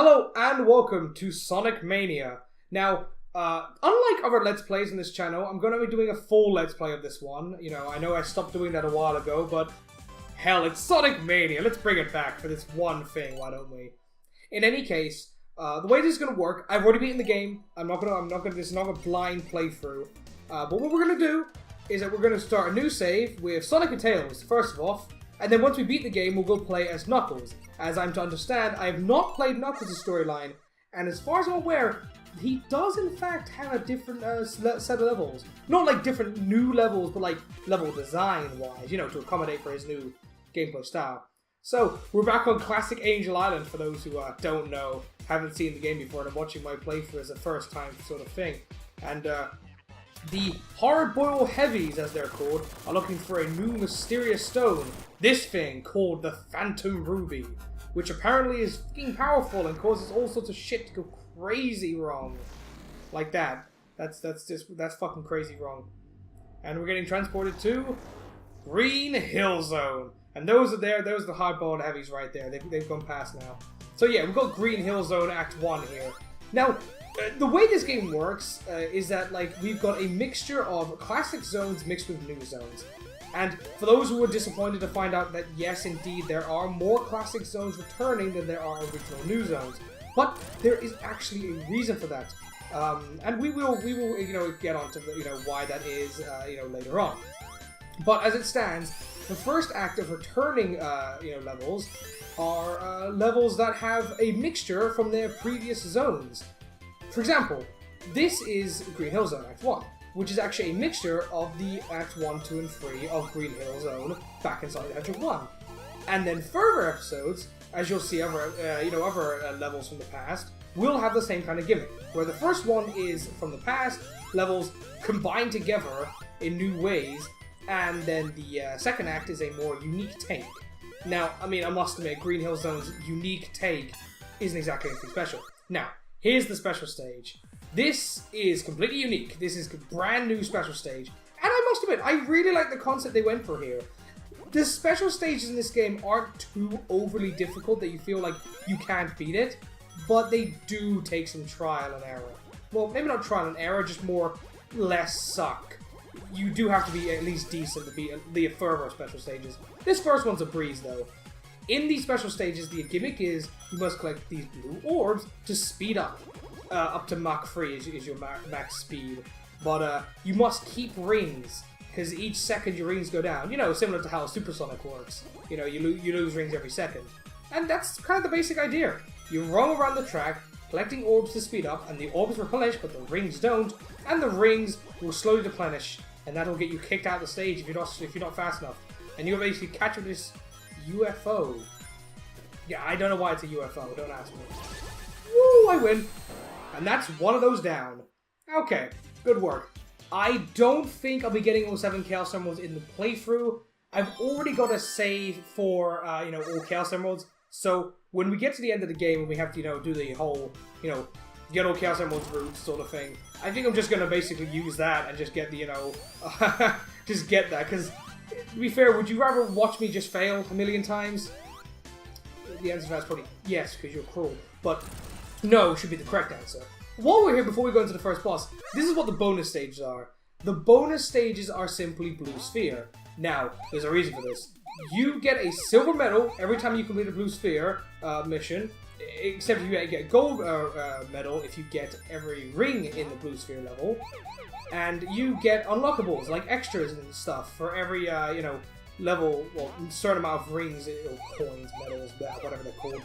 Hello and welcome to Sonic Mania. Now, unlike other Let's Plays on this channel, I'm going to be doing a full Let's Play of this one. You know, I know I stopped doing that a while ago, but hell, it's Sonic Mania. Let's bring it back for this one thing, why don't we? In any case, the way this is going to work, I've already beaten the game. This is not a blind playthrough. But what we're going to do is that we're going to start a new save with Sonic and Tails, first off. And then once we beat the game, we'll go play as Knuckles. As I'm to understand, I have not played Knuckles' storyline, and as far as I'm aware, he does in fact have a different set of levels. Not like different new levels, but like level design-wise, you know, to accommodate for his new gameplay style. So, we're back on Classic Angel Island, for those who don't know, haven't seen the game before, and are watching my playthrough as a first time sort of thing. And, the hard-boiled heavies, as they're called, are looking for a new mysterious stone. This thing called the Phantom Ruby, which apparently is fucking powerful and causes all sorts of shit to go crazy wrong. Like that. That's fucking crazy wrong. And we're getting transported to Green Hill Zone. And those are the hard-boiled heavies right there. They've gone past now. So yeah, we've got Green Hill Zone Act 1 here. Now, the way this game works is that we've got a mixture of classic zones mixed with new zones. And for those who were disappointed to find out that yes, indeed, there are more classic zones returning than there are original new zones. But there is actually a reason for that. And we will get onto why that is later on. But as it stands, the first act of returning levels are levels that have a mixture from their previous zones. For example, this is Green Hill Zone Act 1, which is actually a mixture of the Act 1, 2, and 3 of Green Hill Zone back in Sonic Adventure 1. And then further episodes, as you'll see other levels from the past, will have the same kind of gimmick, where the first one is from the past, levels combined together in new ways, and then the second act is a more unique take. Now, I mean, I must admit, Green Hill Zone's unique take isn't exactly anything special. Now, here's the special stage. This is completely unique. This is a brand new special stage. And I must admit, I really like the concept they went for here. The special stages in this game aren't too overly difficult that you feel like you can't beat it, but they do take some trial and error. Well, maybe not trial and error, just less suck. You do have to be at least decent to beat the further special stages. This first one's a breeze, though. In these special stages, the gimmick is you must collect these blue orbs to speed up. Up to Mach 3 is your max speed. But you must keep rings, because each second your rings go down. You know, similar to how Supersonic works. You know, you lose rings every second. And that's kind of the basic idea. You roam around the track, collecting orbs to speed up, and the orbs replenish, but the rings don't. And the rings will slowly replenish, and that'll get you kicked out of the stage if you're not fast enough. And you'll basically catch up this UFO. Yeah, I don't know why it's a UFO, don't ask me. Woo, I win. And that's one of those down. Okay, good work. I don't think I'll be getting all 7 Chaos Emeralds in the playthrough. I've already got a save for, all Chaos Emeralds. So, when we get to the end of the game and we have to, do the whole, get all Chaos Emeralds route sort of thing, I think I'm just going to basically use that and just get the, just get that. Because, to be fair, would you rather watch me just fail a million times? The answer to that's probably yes, because you're cruel. But no should be the correct answer. While we're here, before we go into the first boss, this is what the bonus stages are. The bonus stages are simply Blue Sphere. Now, there's a reason for this. You get a silver medal every time you complete a Blue Sphere mission, except you get a gold medal if you get every ring in the Blue Sphere level. And you get unlockables, like extras and stuff, for every, level, well, certain amount of rings, or coins, medals, whatever they're called,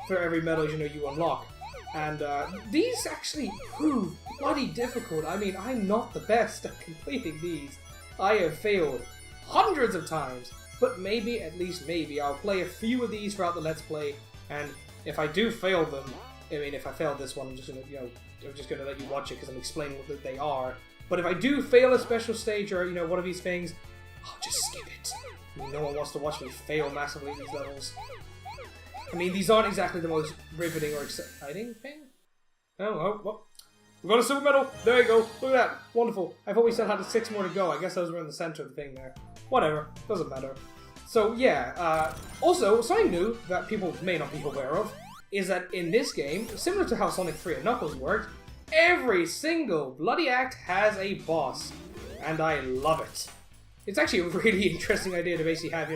for every medal you unlock. And these actually prove bloody difficult. I mean, I'm not the best at completing these. I have failed hundreds of times, but maybe, at least maybe, I'll play a few of these throughout the Let's Play, and if I do fail them, I mean, if I failed this one, I'm just gonna let you watch it because I'm explaining what they are. But if I do fail a special stage or, one of these things, I'll just skip it. I mean, no one wants to watch me fail massively in these levels. I mean, these aren't exactly the most riveting or exciting thing. Oh, well. We got a silver medal. There you go. Look at that. Wonderful. I thought we still had 6 more to go. I guess those were in the center of the thing there. Whatever. Doesn't matter. So, yeah. Also, something new that people may not be aware of is that in this game, similar to how Sonic 3 and Knuckles worked, every single bloody act has a boss, and I love it. It's actually a really interesting idea to basically have,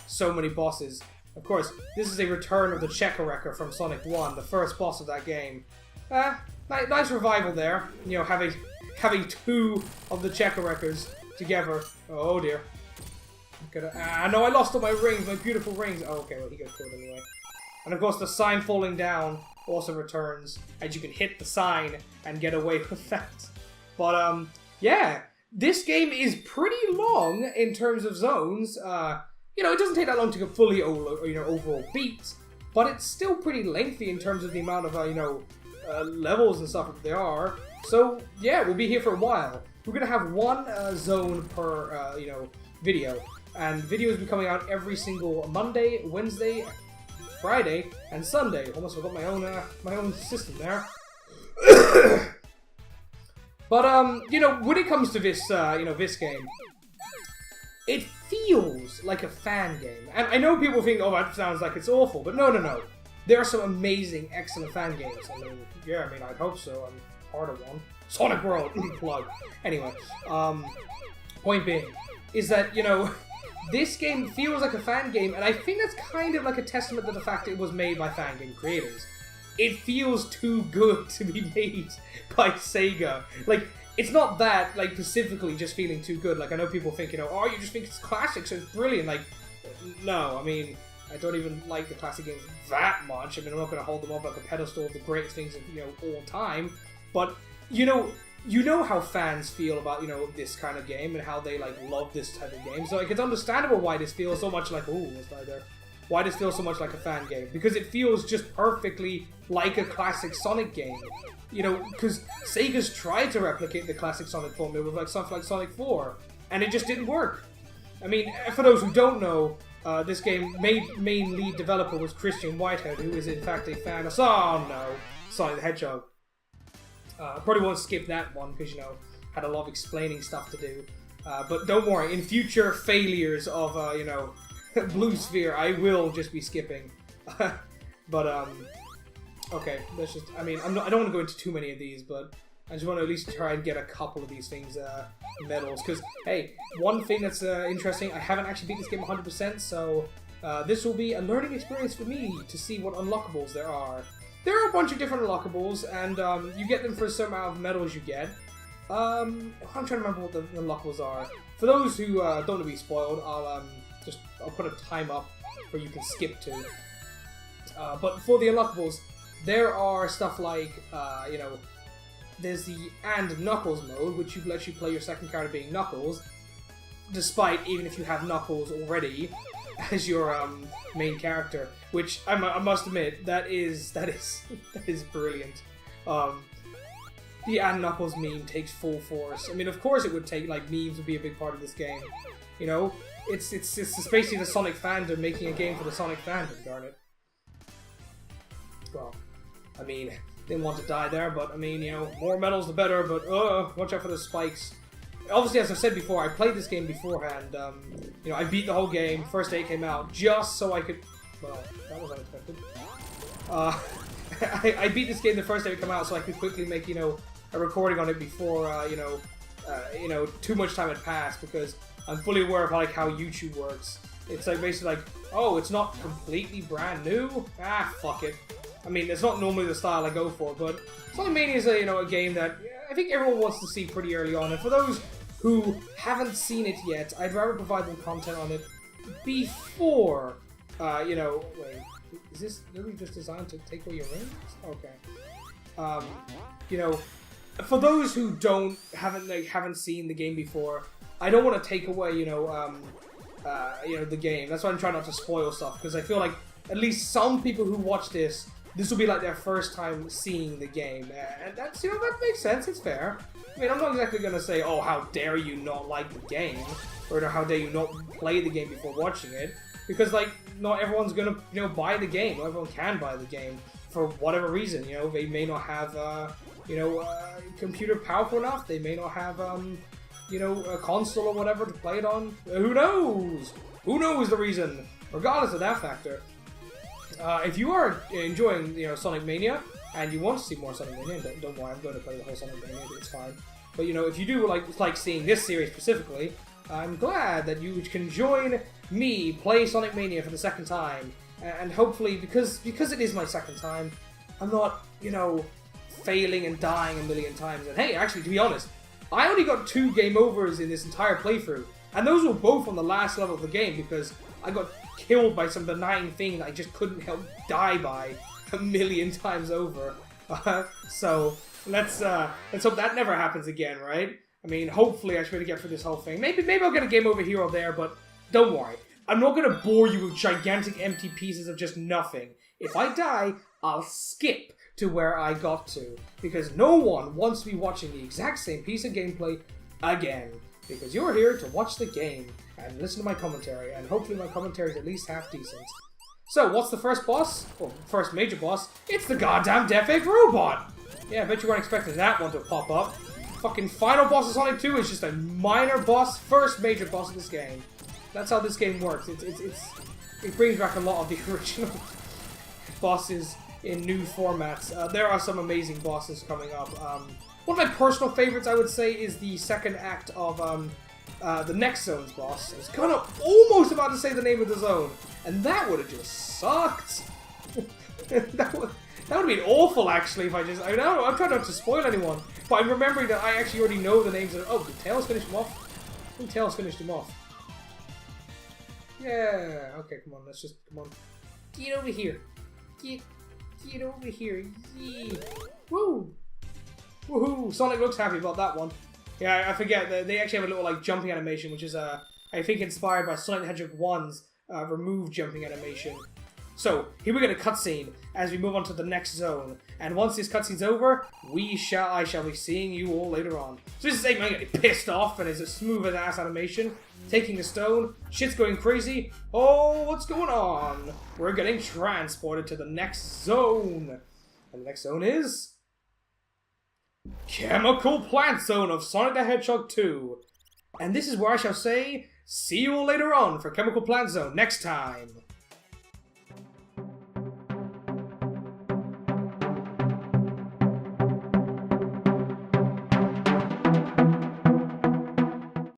so many bosses. Of course, this is a return of the Checker Wrecker from Sonic 1, the first boss of that game. Nice revival there, having two of the Checker Wreckers together. Oh dear. No, I lost all my rings, my beautiful rings. Oh, okay, well, he got killed anyway. And of course, the sign falling down also returns, and you can hit the sign and get away with that. But, yeah, this game is pretty long in terms of zones. It doesn't take that long to get fully, overall beat, but it's still pretty lengthy in terms of the amount of, levels and stuff that there are. So, yeah, we'll be here for a while. We're going to have one zone per, video. And videos will be coming out every single Monday, Wednesday, Friday, and Sunday. Almost forgot my own system there. But, when it comes to this, this game, it feels like a fan game. And I know people think, oh, that sounds like it's awful, but no. There are some amazing, excellent fan games. I'd hope so. I'm part of one. Sonic World, plug. Anyway, point being, is that, this game feels like a fan game, and I think that's kind of like a testament to the fact that it was made by fan game creators. It feels too good to be made by Sega. Like, it's not that, like, specifically just feeling too good. Like, I know people think, oh, you just think it's classic, so it's brilliant. Like, no, I don't even like the classic games that much. I'm not going to hold them up like a pedestal of the greatest things of, all time. But, you know how fans feel about, this kind of game and how they, like, love this type of game. So, like, it's understandable why this feels so much like, ooh, what's right there? Why this feels so much like a fan game. Because it feels just perfectly like a classic Sonic game. Because Sega's tried to replicate the classic Sonic formula with, like, something like Sonic 4. And it just didn't work. For those who don't know, this game, main lead developer was Christian Whitehead, who is in fact a fan of, Sonic the Hedgehog. Probably won't skip that one because, had a lot of explaining stuff to do. But don't worry, in future failures of, Blue Sphere, I will just be skipping. But, okay, let's just, I don't want to go into too many of these, but I just want to at least try and get a couple of these things, medals. Because, hey, one thing that's interesting, I haven't actually beat this game 100%, so this will be a learning experience for me to see what unlockables there are. There are a bunch of different unlockables, and you get them for a certain amount of medals you get. I'm trying to remember what the unlockables are. For those who don't want to be spoiled, I'll put a time up where you can skip to. But for the unlockables, there are stuff like, there's the And Knuckles mode, which lets you play your second character being Knuckles, despite even if you have Knuckles already as your main character, which I must admit that is brilliant. The And Knuckles meme takes full force. Of course it would take, like, memes would be a big part of this game. It's basically the Sonic fandom making a game for the Sonic fandom, darn it. Well, didn't want to die there, but more medals the better, but watch out for the spikes. Obviously, as I've said before, I played this game beforehand. I beat the whole game, first day it came out, just so I could... Well, that was unexpected. I beat this game the first day it came out so I could quickly make, a recording on it before, too much time had passed, because I'm fully aware of, like, how YouTube works. It's, like, basically like, oh, it's not completely brand new? Fuck it. It's not normally the style I go for, but Sonic Mania is a game that I think everyone wants to see pretty early on, and for those who haven't seen it yet, I'd rather provide them content on it before, wait, is this literally just designed to take away your rings? Okay. For those who haven't seen the game before, I don't want to take away, the game. That's why I'm trying not to spoil stuff, because I feel like at least some people who watch this will be like their first time seeing the game, and that's, that makes sense, it's fair. I'm not exactly gonna say, oh, how dare you not like the game, or how dare you not play the game before watching it, because, like, not everyone's gonna, buy the game. Not everyone can buy the game, for whatever reason, they may not have, computer powerful enough, they may not have, a console or whatever to play it on, who knows? Who knows the reason? Regardless of that factor, if you are enjoying, Sonic Mania, and you want to see more Sonic Mania, don't worry, I'm going to play the whole Sonic Mania, it's fine. But, if you do like seeing this series specifically, I'm glad that you can join me play Sonic Mania for the second time. And hopefully, because it is my second time, I'm not, failing and dying a million times. And hey, actually, to be honest, I only got 2 game overs in this entire playthrough. And those were both on the last level of the game, because I got killed by some benign thing that I just couldn't help die by a million times over. So let's hope that never happens again, right? I mean, hopefully I should be able to get through this whole thing. Maybe I'll get a game over here or there, but don't worry. I'm not going to bore you with gigantic empty pieces of just nothing. If I die, I'll skip to where I got to, because no one wants to be watching the exact same piece of gameplay again, because you're here to watch the game and listen to my commentary, and hopefully my commentary is at least half decent. So, what's the first boss? Well, first major boss? It's the goddamn Death Egg Robot! Yeah, I bet you weren't expecting that one to pop up. Fucking final boss of Sonic 2 is just a minor boss, first major boss of this game. That's how this game works. It brings back a lot of the original bosses in new formats. There are some amazing bosses coming up. One of my personal favorites, I would say, is the second act of the next zone's boss. I was kind of almost about to say the name of the zone, and that would have just sucked. that would have been awful, actually, if I know, I'm trying not to spoil anyone, but I'm remembering that I actually already know the names of... Oh, did Tails finish him off? I think Tails finished him off. Yeah, okay, come on, come on. Get over here. Get over here. Yeah. Woo! Woohoo! Sonic looks happy about that one. Yeah, I forget, they actually have a little, jumping animation, which is, I think, inspired by Sonic the Hedgehog 1's remove jumping animation. So, here we get a cutscene as we move on to the next zone. And once this cutscene's over, I shall be seeing you all later on. So this is Eggman getting pissed off, and it's a smooth as ass animation. Taking a stone, shit's going crazy. Oh, what's going on? We're getting transported to the next zone. And the next zone is... Chemical Plant Zone of Sonic the Hedgehog 2. And this is where I shall say, see you all later on for Chemical Plant Zone next time.